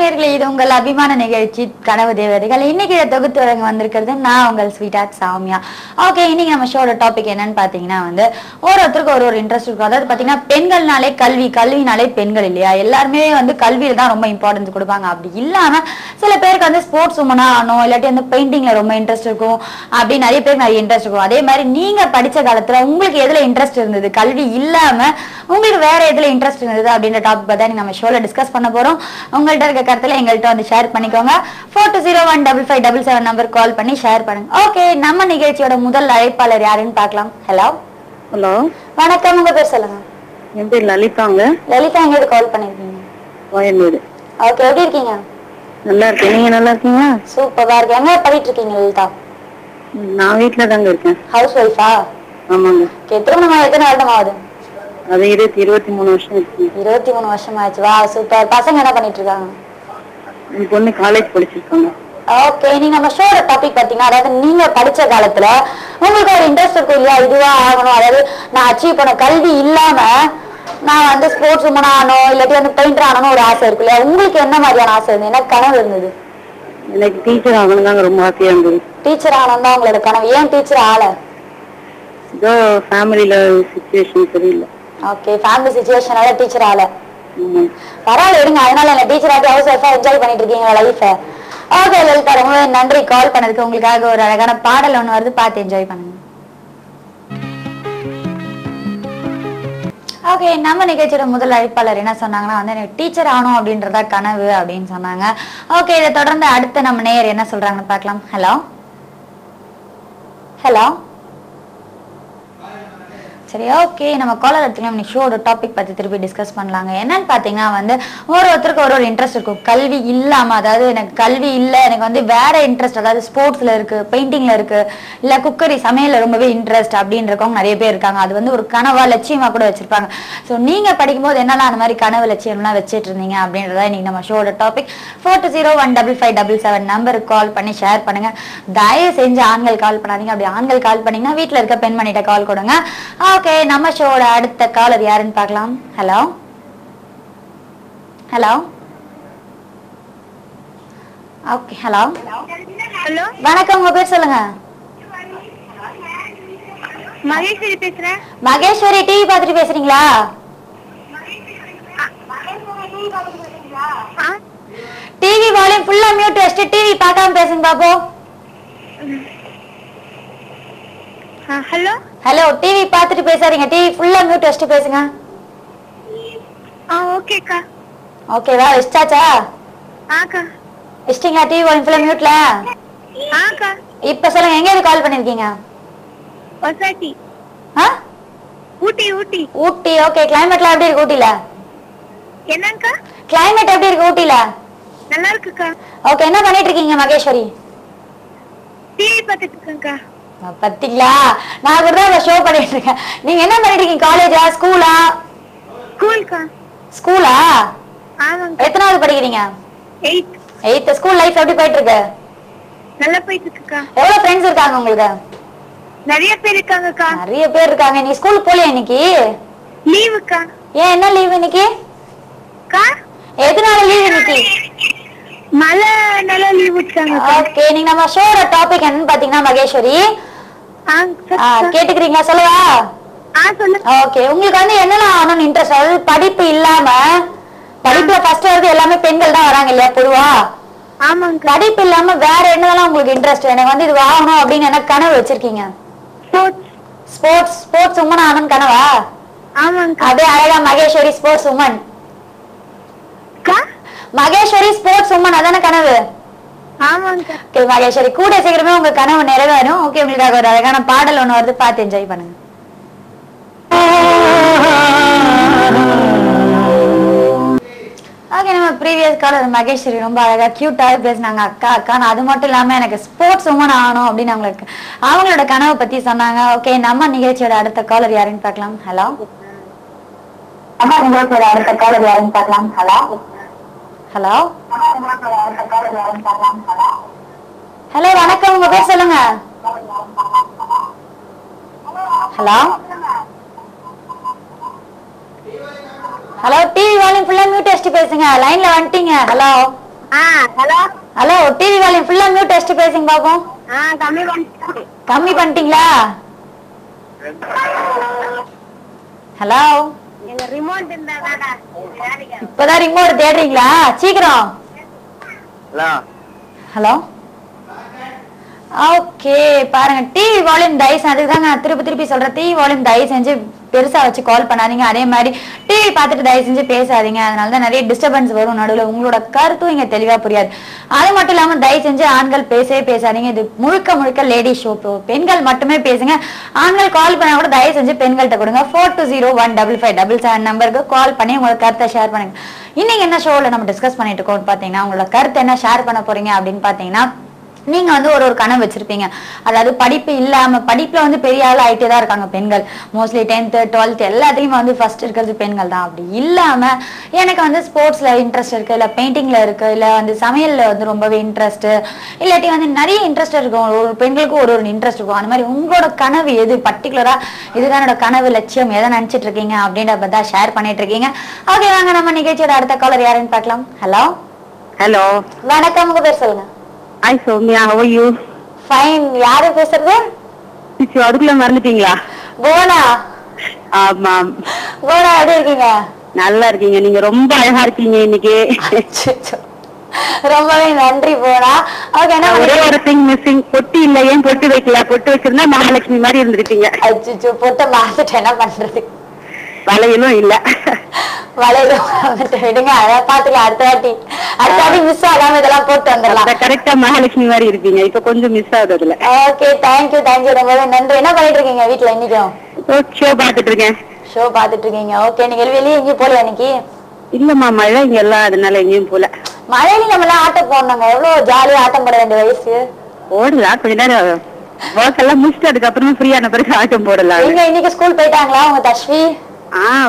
நேயர்களே, இது உங்கள் அபிமான நிகழ்ச்சி கனவு தேவதைகள். இன்னைக்கு தொகுத்து வழங்க வந்திருக்கிறது நான் உங்கள் ஸ்வீட் ஆர்ட் சாமியா. ஓகே, இன்னைக்கு நம்ம ஷோட டாபிக் என்னன்னு பாத்தீங்கன்னா ஒருத்தருக்கு ஒரு இன்ட்ரெஸ்ட் இருக்கும். அதாவது பாத்தீங்கன்னா பெண்கள்னாலே கல்வினாலே பெண்கள் இல்லையா, எல்லாருமே கல்வியில தான் ரொம்ப இம்பார்ட்டன்ஸ் கொடுப்பாங்க. அப்படி இல்லாம சில பேருக்கு ஸ்போர்ட்ஸ் உமனா ஆனோ இல்லாட்டி பெயிண்டிங்ல ரொம்ப இன்ட்ரெஸ்ட் இருக்கும். அப்படி நிறைய பேருக்கு நிறைய இன்ட்ரெஸ்ட் இருக்கும். அதே மாதிரி நீங்க படிச்ச காலத்துல உங்களுக்கு எதுல இன்ட்ரெஸ்ட் இருந்தது, கல்வி இல்லாம உங்களுக்கு வேற எதுல இன்ட்ரெஸ்ட் இருந்தது அப்படின்ற டாபிக் பத்தி நம்ம ஷோல டிஸ்கஸ் பண்ண போறோம். உங்கள்ட்ட இருக்க கருத்துல எங்கள்கிட்ட ஷேர் பண்ணிக்கோங்க. 42015577 நம்பர் கால் பண்ணி ஷேர் பண்ணுங்க. ஓகே, நம்ம நிகழ்ச்சியோட முதல் அழைப்பாளர் யாருன்னு பார்க்கலாம். ஹலோ ஹலோ, வணக்கம். உங்க பேர் சொல்லுங்க. என் பேர் லலிதாங்க. லலிதா, எங்க கால் பண்ணிருக்கீங்க? வயலூர். ஓகே, எப்படி இருக்கீங்க? நல்லா இருக்கேன், நீங்க நல்லா இருக்கீங்களா? சூப்பரா இருக்கு. எங்க படிட்டு இருக்கீங்க லலிதா? நான் வீட்டுல தாங்க இருக்கேன். ஹவுஸ் ஒய்ஃபா? ஆமாங்க. எத்தனை வருடம் ஆகுது? அது 23 வருஷம் இருக்கு. 23 வருஷம் ஆச்சு. வா, சூப்பர். பசங்க என்ன பண்ணிட்டு இருக்காங்க? என் பொண்ணு காலேஜ் படிச்சிருக்காங்க. ஓகே, நீங்க நம்ம ஷோட டாபிக் பாத்தீங்கன்னா, அதாவது நீங்க படிச்ச காலத்துல உங்களுக்கு ஒரு இன்ட்ரெஸ்ட் இருக்கும் இல்லையா, இதுவா ஆகணும், அதாவது நான் அச்சீவ் பண்ண கல்வி இல்லாம நான் ஸ்போர்ட்ஸ் உமனா ஆனோ இல்லாட்டி பெயிண்டர் ஆனோ ஒரு ஆசை இருக்கு இல்லையா, உங்களுக்கு என்ன மாதிரியான ஆசை இருந்தது, என்ன கனவு இருந்தது? எனக்கு டீச்சர் ஆகணும் தாங்க ரொம்ப ஆசையா இருந்தது. டீச்சர் ஆகணும் தான் உங்களோட கனவு. ஏன் டீச்சர் ஆகல? இதோ ஃபேமிலியில சிச்சுவேஷன் சரியில்லை. ஓகே, ஃபேமிலி சிச்சுவேஷனால டீச்சர் ஆகல. பரவாயில்ல, இருங்க. அதனால என்ன டீச்சர் ஆகி ஹவுஸ் ஒய்ஃபா என்ஜாய் பண்ணிட்டு இருக்கீங்க லைஃப. ஓகே லலிதா, ரொம்ப நன்றி கால் பண்ணதுக்கு. உங்களுக்காக ஒரு அழகான பாடல் ஒண்ணு வருது, பார்த்து என்ஜாய் பண்ணுங்க. ஓகே, நம்ம நிகழ்ச்சியோட முதல் அழைப்பாளர் என்ன சொன்னாங்கன்னா எனக்கு டீச்சர் ஆகணும் அப்படின்றதா கனவு அப்படின்னு சொன்னாங்க. ஓகே, இதை தொடர்ந்து அடுத்த நம்ம நேயர் என்ன சொல்றாங்கன்னு பார்க்கலாம். Hello hello. சரி, ஓகே, நம்ம காலர் எடுத்துக்கலாம். இன்னைக்கு ஷோட டாபிக் பத்தி திருப்பி டிஸ்கஸ் பண்ணலாங்க. என்னன்னு பாத்தீங்கன்னா ஒருத்தருக்கு ஒரு இன்ட்ரெஸ்ட் இருக்கும். கல்வி இல்லாம, அதாவது எனக்கு கல்வி இல்லை, எனக்கு வேற இன்ட்ரெஸ்ட், அதாவது ஸ்போர்ட்ஸ்ல இருக்கு, பெயிண்டிங்ல இருக்கு, இல்ல குக்கரி சமையல்ல ரொம்பவே இன்ட்ரெஸ்ட் அப்படின்னு இருக்கவங்க நிறைய பேர் இருக்காங்க. அது ஒரு கனவா லட்சியமா கூட வச்சிருப்பாங்க. ஸோ நீங்க படிக்கும்போது என்னெல்லாம் அந்த மாதிரி கனவு லட்சியம்லாம் வச்சுட்டு இருந்தீங்க அப்படின்றத இன்னைக்கு நம்ம ஷோட டாபிக். 42015577 நம்பருக்கு கால் பண்ணி ஷேர் பண்ணுங்க. தயவு செஞ்சு ஆண்கள் கால் பண்ணாதீங்க. அப்படி ஆண்கள் கால் பண்ணீங்கன்னா வீட்டுல இருக்க பெண்மணிட்ட கால் கொடுங்க. ஓகே, நம்ம ஷோட அடுத்த காலர் யாருன்னு பார்க்கலாம். Hello hello. Okay, hello hello, வணக்கம். உங்க பேர் சொல்லுங்க. மகேஸ்வரி பேசுறேன். மகேஸ்வரி, டிவி பார்த்துட்டு பேசுறீங்களா? டிவி வால்யூம் ஃபுல்லா மியூட் வச்சுட்டு டிவி பார்க்காம பேசுங்க பாப்போம். ஹலோ ஹலோ, டிவி பார்த்துட்டு பேசாதீங்க, டிவி ஃபுல்லா மியூட் வச்சுட்டு பேசுங்க. ஓகேக்கா. ஓகேவா, வச்சாச்சா? ஆக்கா. வச்சிட்டீங்களா டிவி வால்யூம் ஃபுல்லா மியூட்ல? ஆக்கா. இப்ப சொல்லுங்க, எங்க இருந்து கால் பண்ணிருக்கீங்க? ஒசாட்டி. ஊட்டி. ஊட்டி. ஊட்டி. ஓகே, கிளைமேட்லாம் எப்படி இருக்கு ஊட்டில? என்னங்கக்கா? கிளைமேட் எப்படி இருக்கு ஊட்டில? நல்லா இருக்குக்கா. ஓகே, என்ன பண்ணிட்டு இருக்கீங்க மகேஸ்வரி? டிவி பார்த்துட்டு இருக்கேன்க்கா. பத்தீங்களா, நான் கூட தான் ஷோ பண்ணிட்டு இருக்கேன். நீங்க என்ன பண்ணிட்டு இருக்கீங்க? காலேஜா, ஸ்கூலா? ஸ்கூல்க்கா. ஸ்கூலா? ஆமாங்க. எத்தனாவது படிக்கிறீங்க? 8th. 8th. ஸ்கூல் லைஃப் எப்படி போயிட்டு இருக்கு? நல்லா போயிட்டு இருக்குக்கா. எவ்வளவு ஃப்ரெண்ட்ஸ் இருக்காங்க உங்களுக்கு? நிறைய பேர் இருக்காங்கக்கா. நிறைய பேர் இருக்காங்க. நீ ஸ்கூல் போலியா இன்னைக்கு? லீவுக்கா. ஏன், என்ன லீவ் இன்னைக்கு? எதனால லீவ் இன்னைக்கு? மழை நல்லா லீவ் விட்டாங்க. ஓகே, நீங்க நம்ம ஷோட டாபிக் என்னன்னு பாத்தீங்கன்னா மகேஸ்வரி, கேட்டுக்கிறீங்களா? சொல்லவா? ஓகே, உங்களுக்கு என்னெல்லாம் ஆகணும்னு இன்ட்ரெஸ்ட்? அதாவது படிப்பு இல்லாம, படிப்புல ஃபர்ஸ்ட் வருது எல்லாமே பெண்கள் தான் வராங்க இல்லையா பொதுவா? ஆமாங்க. படிப்பு இல்லாம வேற என்னெல்லாம் உங்களுக்கு இன்ட்ரெஸ்ட்? எனக்கு இது ஆகணும் அப்படின்னு என்ன கனவு வச்சிருக்கீங்க? ஸ்போர்ட்ஸ் உமன் ஆகணும்னு கனவா? ஆமாங்க. அதே அழகா Maheswari sportswoman. Maheswari sportswoman, அதான கனவு? ஆமாங்க. ஓகே மகேஸ்வரி, கூட சீக்கிரமே உங்க கனவு நிறைவேறும். ஓகே, உங்களுக்காக ஒரு அழகான பாடல் ஒண்ணு வருது, பார்த்து என்ஜாய் பண்ணுங்க. ஓகே, நம்ம ப்ரீவியஸ் காலர் மகேஸ்வரி ரொம்ப அழகா கியூட்டாவே பேசினாங்க. அக்கா அக்கான்னு. அது மட்டும் இல்லாம எனக்கு ஸ்போர்ட்ஸ் உமன் ஆகணும் அப்படின்னு அவங்களோட கனவை பத்தி சொன்னாங்க. ஓகே, நம்ம நிகழ்ச்சியோட அடுத்த காலர் யாருன்னு பார்க்கலாம். ஹலோ நிகழ்ச்சியோட அடுத்த காலர் யாருன்னு பார்க்கலாம். ஹலோ ஹலோ ஹலோ, வணக்கம். உங்க பேர் சொல்லுங்க. ஹலோ ஹலோ, டிவி வால்யூம் ஃபுல்லா மியூட் வச்சிட்டு பேசுங்க. லைன்ல வந்துட்டீங்க. Hello hello. Hello, TV volume ஃபுல்லா மியூட் டெஸ்ட் பேசுங்க பாப்போம். கம்மி பண்ணிட்டேன். கம்மி பண்ணிட்டீங்களா? ஹலோ, எங்க ரிமோட் இருந்தாடா. இப்பதான் ரிமோட் தேடுறீங்களா? சீக்கிரம். ஹலோ. ஹலோ. ஓகே, பாருங்க, டிவி வால்யூம் தயவு அதுக்கு தாங்க நான் திருப்பி சொல்றேன். டிவி வால்யூம் தயவு செஞ்சு பெருசா வச்சு கால் பண்ணாதீங்க. அதே மாதிரி டிவி பார்த்துட்டு தயவு செஞ்சு பேசாதீங்க. அதனாலதான் நிறைய டிஸ்டர்பன்ஸ் வரும் நடுவில். உங்களோட கருத்தும் இங்க தெளிவா புரியாது. அது மட்டும் இல்லாம தயவு செஞ்சு ஆண்கள் பேசவே பேசாதீங்க. இது முழுக்க லேடி ஷோ. பெண்கள் மட்டுமே பேசுங்க. ஆண்கள் கால் பண்ணா கூட தயவு செஞ்சு பெண்கள்கிட்ட கொடுங்க. 42015577 நம்பருக்கு கால் பண்ணி உங்களோட கருத்தை ஷேர் பண்ணுங்க. இன்னைக்கு என்ன ஷோல நம்ம டிஸ்கஸ் பண்ணிட்டு இருக்கோம் பாத்தீங்கன்னா, உங்களோட கருத்து என்ன ஷேர் பண்ண போறீங்க அப்படின்னு பாத்தீங்கன்னா, நீங்க வந்து ஒரு கனவு வச்சிருப்பீங்க. அதாவது படிப்பு இல்லாம, படிப்புல வந்து பெரிய ஆள் ஆயிட்டே தான் இருக்காங்க பெண்கள். மோஸ்ட்லி 10th 12th எல்லாத்தையுமே வந்து ஃபர்ஸ்ட் இருக்கிறது பெண்கள் தான். அப்படி இல்லாம எனக்கு வந்து ஸ்போர்ட்ஸ்ல இன்ட்ரெஸ்ட் இருக்கு, இல்ல பெயிண்டிங்ல இருக்கு, இல்ல வந்து சமையல்ல வந்து ரொம்பவே இன்ட்ரெஸ்ட், இல்லாட்டி வந்து நிறைய இன்ட்ரெஸ்ட் இருக்கும். ஒரு பெண்களுக்கு ஒரு இன்ட்ரெஸ்ட் இருக்கும். அந்த மாதிரி உங்களோட கனவு எது பர்டிகுலரா, இதுதான் என்னோட கனவு லட்சியம், எதை நினைச்சிட்டு இருக்கீங்க அப்படின்றத தான் ஷேர் பண்ணிட்டு இருக்கீங்க. ஓகே, வாங்க நம்ம நிகழ்ச்சியோட அடுத்த காலர் யாருன்னு பார்க்கலாம். ஹலோ. ஹலோ. வணக்கம், உங்க பேர் சொல்லுங்க. Hi Soumya, how are you? Fine. யாரு பேசுறது? அதுக்குள்ள மறந்துட்டீங்களா? போனா. ஆமாம். போனா, எப்படி இருக்கீங்க? நல்லா இருக்கீங்க. நீங்க ரொம்ப அழகா இருக்கீங்க இன்னைக்கு. ரொம்பவே நன்றி போனா. ஓகே, ஒரே ஒரு திங் மிஸ்ஸிங், பொட்டி இல்ல. ஏன் பொட்டு வைக்கல? பொட்டு வச்சிருந்தா மகாலட்சுமி மாதிரி இருந்திருப்பீங்க. அச்சோ, பொட்ட மாத்திட்டு என்ன பண்றது? வளையலும் இல்ல. வளையலும் விடுங்க, அதை பாத்துக்கலாம். அடுத்த வாட்டி மிஸ் ஆகாம இதெல்லாம் போட்டு வந்துடலாம். கரெக்டா மகாலட்சுமி மாதிரி இருப்பீங்க. இப்ப கொஞ்சம் மிஸ் ஆகுதுல. ஓகே, தேங்க்யூ ரொம்பவே நன்றி. என்ன பண்ணிட்டு இருக்கீங்க வீட்டுல இன்னைக்கும்? ஷோ பாத்துட்டு இருக்கேன். ஷோ பாத்துட்டு இருக்கீங்க. ஓகே, நீங்க வெளியே எங்கேயும் போலையா இன்னைக்கு? இல்லம்மா, மழை இங்க எல்லாம், அதனால எங்கேயும் போல. மழையில நம்ம எல்லாம் ஆட்டம் போடணுங்க. எவ்வளவு ஜாலியா ஆட்டம் போட வேண்டிய வயசு. ஓடலாம் கொஞ்ச நேரம். ஒர்க் எல்லாம் முடிச்சுட்டு அதுக்கப்புறமா ஃப்ரீயான பிறகு ஆட்டம் போடலாம். நீங்க இன்னைக்கு ஸ்கூல் போயிட்டாங்களா உங்க தஸ்வி?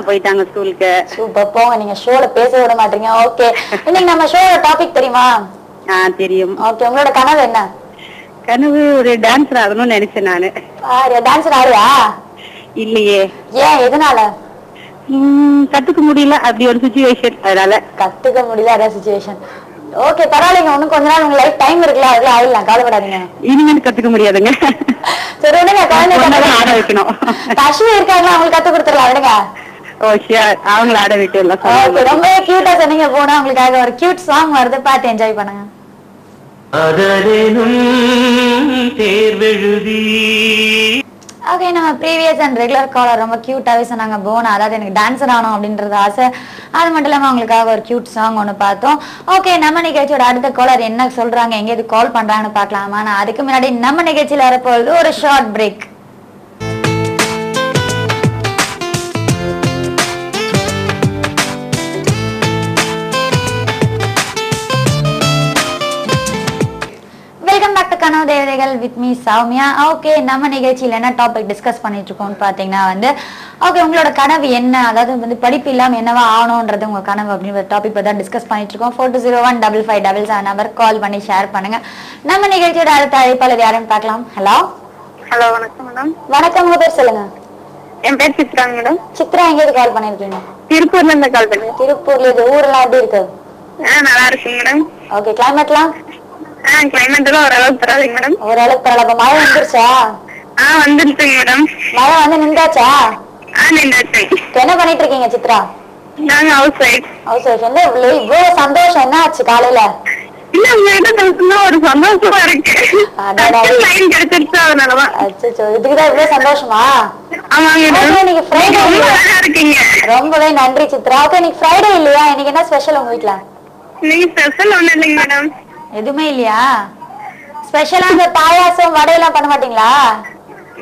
போயிட்டாங்க ஸ்கூலுக்கு. சூப்பர், போங்க. நீங்க ஷோல பேச விட மாட்டீங்க. ஓகே, இன்னைக்கு நம்ம ஷோட டாபிக் தெரியுமா? தெரியும். ஓகே, உங்களோட கனவு என்ன? கனவு ஒரு டான்சர் ஆகணும்னு நினைச்சேன் நானு. டான்சர் ஆடுவா? இல்லையே. ஏன், எதனால? கத்துக்க முடியல, அப்படி ஒரு சிச்சுவேஷன். அதனால கத்துக்க முடியல, அதான் சிச்சுவேஷன். ஓகே, பரவாயில்லைங்க. இன்னும் கொஞ்ச நாள் உங்க லைஃப் டைம் இருக்குல்ல, அதுல ஆயிடலாம், கவலைப்படாதீங்க. இனிமேல் கத்துக்க முடியாதுங்க. சரி விடுங்க, குழந்தை ஆட வைக்கணும். தஸ்வி இருக்காங்களா, அவங்களுக்கு கத்து கொடுத்துடலாம், விடுங்க. ஓ ஷியர், அவங்கள ஆட விட்டுடலாம். ஓகே, ரொம்ப கியூட்டா சொன்னீங்க போனா. உங்களுக்காக ஒரு கியூட் சாங் வருது, பார்த்து என்ஜாய் பண்ணுங்க. ஓகே, நம்ம ப்ரீவியஸ் அண்ட் ரெகுலர் காலர் ரொம்ப கியூட்டாவே சொன்னாங்க போனா. அதாவது எனக்கு டான்ஸர் ஆகணும் அப்படின்றது ஆசை. அது மட்டும் இல்லாம அவங்களுக்காக ஒரு கியூட் சாங் ஒன்று பார்த்தோம். ஓகே, நம்ம நிகழ்ச்சியோட அடுத்த காலர் என்ன சொல்றாங்க, எங்கேயாவது கால் பண்றாங்கன்னு பார்க்கலாமா? நான் அதுக்கு முன்னாடி நம்ம நிகழ்ச்சியில வரப்போகுது ஒரு ஷார்ட் பிரேக். கனவு தேவதைகள் வித் மீ சௌமியா. ஓகே, நம்ம நிகழ்ச்சியில என்ன டாபிக் டிஸ்கஸ் பண்ணிட்டு இருக்கோம்னு பாத்தீங்கன்னா வந்து, ஓகே, உங்களோட கனவு என்ன, அதாவது வந்து படிப்பு இல்லாம என்னவா ஆகணும்ன்றது உங்க கனவு அப்படின்ற டாபிக் தான் டிஸ்கஸ் பண்ணிட்டு இருக்கோம். 42015577 நம்பர் கால் பண்ணி ஷேர் பண்ணுங்க. நம்ம நிகழ்ச்சியோட அடுத்த அழைப்பாளர் யாருன்னு பார்க்கலாம். ஹலோ. ஹலோ, வணக்கம் மேடம். வணக்கம், உங்க பேர் சொல்லுங்க. என் பேர் சித்ரா மேடம். சித்ரா, எங்க கால் பண்ணிருக்கீங்க? திருப்பூர்ல இருந்து கால் பண்ணி. திருப்பூர்ல. இது ஊரெல்லாம் எப்படி இருக்கு? நல்லா இருக்குங்க மேடம். ஓகே, கிளைமேட்லாம்? கிளைமேட் எல்லாம் ஓரளவுக்கு பரவாயில்லைங்க மேடம். ஓரளவுக்கு பரவாயில்ல. மழை வந்துருச்சா? வந்துருச்சுங்க மேடம். மழை வந்து நின்றாச்சா? நின்றாச்சு. என்ன பண்ணிட்டு இருக்கீங்க சித்ரா? நாங்க ஹவுஸ் ஒய்ஃப். House wife. என்ன இவ்வளவு சந்தோஷம், என்ன ஆச்சு காலையில? இல்ல, உங்ககிட்ட பேசுனா ஒரு சந்தோஷமா இருக்கு. லைன் கிடைச்சிருச்சு, அதனாலதான். அச்சோ, இதுக்குதான் இவ்வளவு சந்தோஷமா? ஆமாங்க. இன்னைக்கு ஃப்ரைடே இருக்கீங்க. ரொம்பவே நன்றி சித்ரா. ஓகே, இன்னைக்கு ஃப்ரைடே இல்லையா? இன்னைக்கு என்ன ஸ்பெஷல் உங்க வீட்ல? இன்னைக்கு ஸ்பெஷல் ஒண்ணும் இல்லைங்க மேடம். எதுவுமே இல்லையா? ஸ்பெஷலா இந்த பாயாசம் வடையெல்லாம் பண்ண மாட்டீங்களா?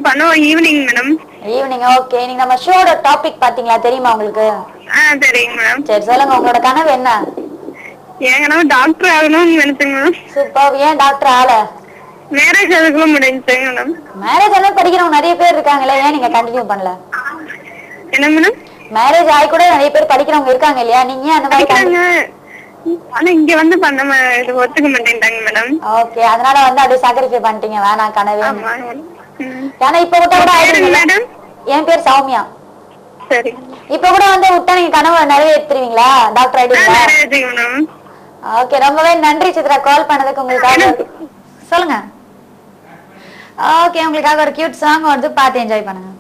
பண்ணுவோம் ஈவினிங் மேடம். ஈவினிங். ஓகே, நீங்க நம்ம ஷோட டாபிக் பாத்தீங்களா, தெரியுமா உங்களுக்கு? தெரியுங்க மேடம். சரி, சொல்லுங்க, உங்களோட கனவு என்ன? என் கனவு டாக்டர் ஆகணும்னு நினைச்சேங்க மேடம். சூப்பர். ஏன் டாக்டர் ஆல? மேரேஜ் அதுக்குள்ள முடிஞ்சுங்க மேடம். மேரேஜ் எல்லாம் படிக்கிறவங்க நிறைய பேர் இருக்காங்களே, ஏன் நீங்க கண்டினியூ பண்ணல? என்ன மேடம்? மேரேஜ் ஆகி கூட நிறைய பேர் படிக்கிறவங்க இருக்காங்க இல்லையா, நீங்க அந்த மாதிரி? ஆனா இங்க வந்து பண்ண இது ஒத்துக்க மாட்டேன்ட்டாங்க மேடம். ஓகே, அதனால வந்து அப்படியே சாக்ரிஃபை பண்ணிட்டீங்க, வேணாம் கனவே. ஏன்னா இப்ப விட்டா கூட மேடம். என் பேர் சௌமியா. சரி. இப்ப கூட வந்து விட்டா நீங்க கனவு நிறைவேற்றுவீங்களா? டாக்டர் ஆயிடுவீங்களா? ஓகே, ரொம்பவே நன்றி சித்ரா கால் பண்ணதுக்கு. உங்களுக்காக சொல்லுங்க. ஓகே, உங்களுக்காக ஒரு கியூட் சாங் வருது, பார்த்து என்ஜாய் பண்ணுங்க.